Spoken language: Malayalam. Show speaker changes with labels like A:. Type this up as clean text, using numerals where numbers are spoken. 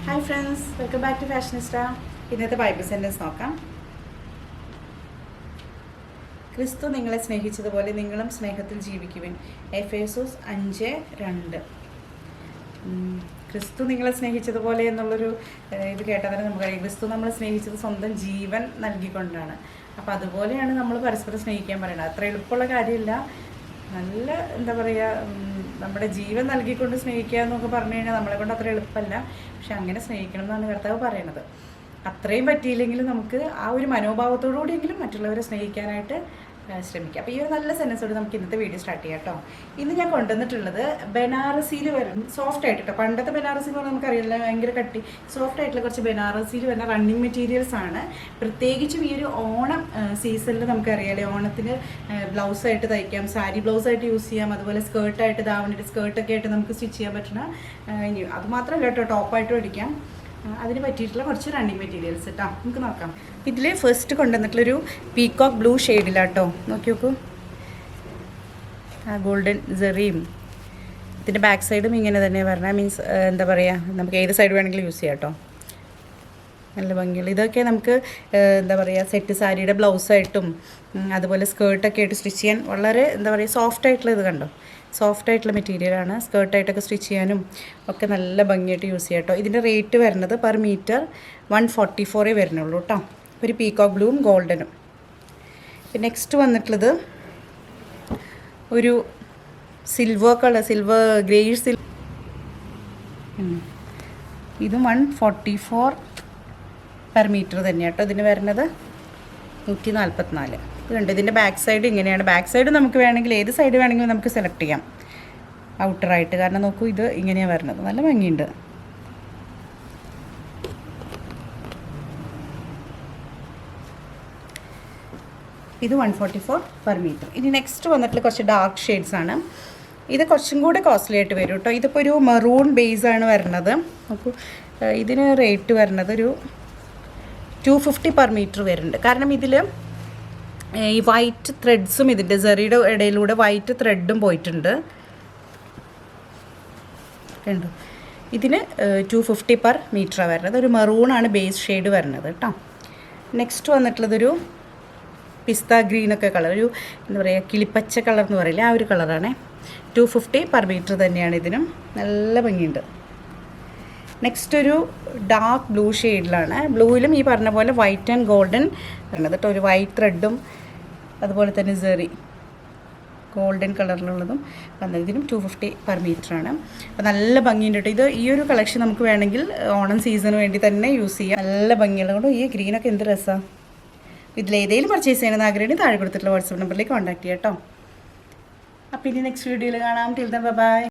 A: Hi friends, welcome back to Fashionista. ഇന്നത്തെ ബൈബിൾ സെൻറ്റൻസ് നോക്കാം. ക്രിസ്തു നിങ്ങളെ സ്നേഹിച്ചതുപോലെ നിങ്ങളും സ്നേഹത്തിൽ ജീവിക്കുവിൻ. എഫേസോസ് 5:2. ക്രിസ്തു നിങ്ങളെ സ്നേഹിച്ചതുപോലെ എന്നുള്ളൊരു ഇത് കേട്ടാൽ തന്നെ നമുക്കറിയാം, ക്രിസ്തു നമ്മളെ സ്നേഹിച്ചത് സ്വന്തം ജീവൻ നൽകിക്കൊണ്ടാണ്. അപ്പോൾ അതുപോലെയാണ് നമ്മൾ പരസ്പരം സ്നേഹിക്കാൻ പറയുന്നത്. അത്ര എളുപ്പമുള്ള കാര്യമില്ല. നല്ല എന്താ പറയുക, നമ്മുടെ ജീവൻ നൽകിക്കൊണ്ട് സ്നേഹിക്കുക എന്നൊക്കെ പറഞ്ഞു കഴിഞ്ഞാൽ നമ്മളെ കൊണ്ട് അത്ര എളുപ്പമല്ല. പക്ഷെ അങ്ങനെ സ്നേഹിക്കണം എന്നാണ് കർത്താവ് പറയണത്. അത്രയും പറ്റിയില്ലെങ്കിലും നമുക്ക് ആ ഒരു മനോഭാവത്തോടുകൂടിയെങ്കിലും മറ്റുള്ളവരെ സ്നേഹിക്കാനായിട്ട് ശ്രമിക്കാം. അപ്പോൾ ഈ ഒരു നല്ല സെൻറ്റൻസോട് നമുക്ക് ഇന്നത്തെ വീഡിയോ സ്റ്റാർട്ട് ചെയ്യാം കേട്ടോ. ഇന്ന് ഞാൻ കൊണ്ടുവന്നിട്ടുള്ളത് ബനാറസിയിൽ വരും സോഫ്റ്റ് ആയിട്ട് കേട്ടോ. പണ്ടത്തെ ബനാറസി എന്ന് പറഞ്ഞാൽ നമുക്കറിയില്ല, ഭയങ്കര കട്ടി സോഫ്റ്റ് ആയിട്ടുള്ള കുറച്ച് ബനാറസിയിൽ വരുന്ന റണ്ണിങ് മെറ്റീരിയൽസ് ആണ്. പ്രത്യേകിച്ചും ഈ ഒരു ഓണം സീസണിൽ നമുക്കറിയാലേ, ഓണത്തിന് ബ്ലൗസായിട്ട് തയ്ക്കാം, സാരി ബ്ലൗസായിട്ട് യൂസ് ചെയ്യാം, അതുപോലെ സ്കേർട്ടായിട്ട് ധാവണിയുടെ സ്കേർട്ടൊക്കെ ആയിട്ട് നമുക്ക് സ്റ്റിച്ച് ചെയ്യാൻ പറ്റുന്ന, ഇനി അതുമാത്രമല്ല കേട്ടോ, ടോപ്പായിട്ടും അടിക്കാം. അതിന് പറ്റിയിട്ടുള്ള കുറച്ച് റണ്ണിങ് മെറ്റീരിയൽസ് കേട്ടോ നമുക്ക് നോക്കാം. ഇതിൽ ഫസ്റ്റ് കൊണ്ടുവന്നിട്ടുള്ളൊരു പീകോക്ക് ബ്ലൂ ഷെയ്ഡിലാട്ടോ. നോക്കി നോക്കൂ, ഗോൾഡൻ സെറിയും ഇതിൻ്റെ ബാക്ക് സൈഡും ഇങ്ങനെ തന്നെ വരണം. മീൻസ് എന്താ പറയുക, നമുക്ക് ഏത് സൈഡ് വേണമെങ്കിലും യൂസ് ചെയ്യാം കേട്ടോ. നല്ല ഭംഗിയുള്ള ഇതൊക്കെ നമുക്ക് എന്താ പറയുക, സെറ്റ് സാരിയുടെ ബ്ലൗസായിട്ടും അതുപോലെ സ്കേർട്ടൊക്കെ ആയിട്ട് സ്റ്റിച്ച് ചെയ്യാൻ വളരെ എന്താ പറയുക, സോഫ്റ്റ് ആയിട്ടുള്ള ഇത് കണ്ടോ, സോഫ്റ്റ് ആയിട്ടുള്ള മെറ്റീരിയലാണ്. സ്കേർട്ടായിട്ടൊക്കെ സ്റ്റിച്ച് ചെയ്യാനും ഒക്കെ നല്ല ഭംഗിയായിട്ട് യൂസ് ചെയ്യാം കേട്ടോ. ഇതിൻ്റെ റേറ്റ് വരുന്നത് പെർ മീറ്റർ 144 വരുന്നുള്ളൂ കേട്ടോ. ഒരു പീകോക്ക് ബ്ലൂവും ഗോൾഡനും. പിന്നെ നെക്സ്റ്റ് വന്നിട്ടുള്ളത് ഒരു സിൽവർ കളർ, സിൽവർ ഗ്രേഷ് ഇതും 144 പെർ മീറ്റർ തന്നെയാണ് കേട്ടോ. ഇതിന് വരുന്നത് 144. ഇതുണ്ട്. ഇതിൻ്റെ ബാക്ക് സൈഡ് ഇങ്ങനെയാണ്. ബാക്ക് സൈഡ് നമുക്ക് വേണമെങ്കിൽ ഏത് സൈഡ് വേണമെങ്കിലും നമുക്ക് സെലക്ട് ചെയ്യാം ഔട്ടറായിട്ട്. കാരണം നോക്കൂ, ഇത് ഇങ്ങനെയാണ് വരുന്നത്. നല്ല ഭംഗിയുണ്ട്. ഇത് 144 പെർ മീറ്റർ. ഇനി നെക്സ്റ്റ് വന്നിട്ടുള്ള കുറച്ച് ഡാർക്ക് ഷെയ്ഡ്സ് ആണ്. ഇത് കുറച്ചും കൂടെ കോസ്റ്റ്ലി ആയിട്ട് വരും കേട്ടോ. ഇതിപ്പോൾ ഒരു മെറൂൺ ബേസാണ് വരുന്നത്. നോക്കൂ, ഇതിന് റേറ്റ് വരുന്നത് ഒരു 250 പെർ മീറ്റർ വരുന്നുണ്ട്. കാരണം ഇതിൽ ഈ വൈറ്റ് ത്രെഡ്സും ഇതിൻ്റെ സെറിയുടെ ഇടയിലൂടെ വൈറ്റ് ത്രെഡും പോയിട്ടുണ്ട് കണ്ടു. ഇതിന് 250 പെർ മീറ്ററാണ് വരുന്നത്. ഒരു മെറൂണാണ് ബേസ് ഷെയ്ഡ് വരുന്നത് കേട്ടോ. നെക്സ്റ്റ് വന്നിട്ടുള്ളതൊരു പിസ്ത ഗ്രീനൊക്കെ കളർ, ഒരു എന്താ പറയുക, കിളിപ്പച്ച കളർ എന്ന് പറയില്ല, ആ ഒരു കളറാണ്. 250 പെർ മീറ്റർ തന്നെയാണ് ഇതിനും. നല്ല ഭംഗിയുണ്ട്. നെക്സ്റ്റ് ഒരു ഡാർക്ക് ബ്ലൂ ഷെയ്ഡിലാണ്. ബ്ലൂവിലും ഈ പറഞ്ഞ പോലെ വൈറ്റ് ആൻഡ് ഗോൾഡൻ വരുന്നത് കേട്ടോ. ഒരു വൈറ്റ് ത്രെഡും അതുപോലെ തന്നെ സെറി ഗോൾഡൻ കളറിലുള്ളതും വന്നത്. ഇതിനും 250 പെർ മീറ്ററാണ്. അപ്പോൾ നല്ല ഭംഗിയുണ്ട് കേട്ടോ. ഇത് ഈ ഒരു കളക്ഷൻ നമുക്ക് വേണമെങ്കിൽ ഓണം സീസണിന് വേണ്ടി തന്നെ യൂസ് ചെയ്യാം. നല്ല ഭംഗിയുള്ളത്. ഈ ഗ്രീനൊക്കെ എന്ത് രസമാണ്. ഇതിലേതെങ്കിലും പർച്ചേസ് ചെയ്യണമെന്ന് ആഗ്രഹം താഴെ കൊടുത്തിട്ടുള്ള വാട്സപ്പ് നമ്പറിലേക്ക് കോൺടാക്ട് ചെയ്യാം കേട്ടോ. അപ്പോൾ ഇനി നെക്സ്റ്റ് വീഡിയോയിൽ കാണാം. Till then bye.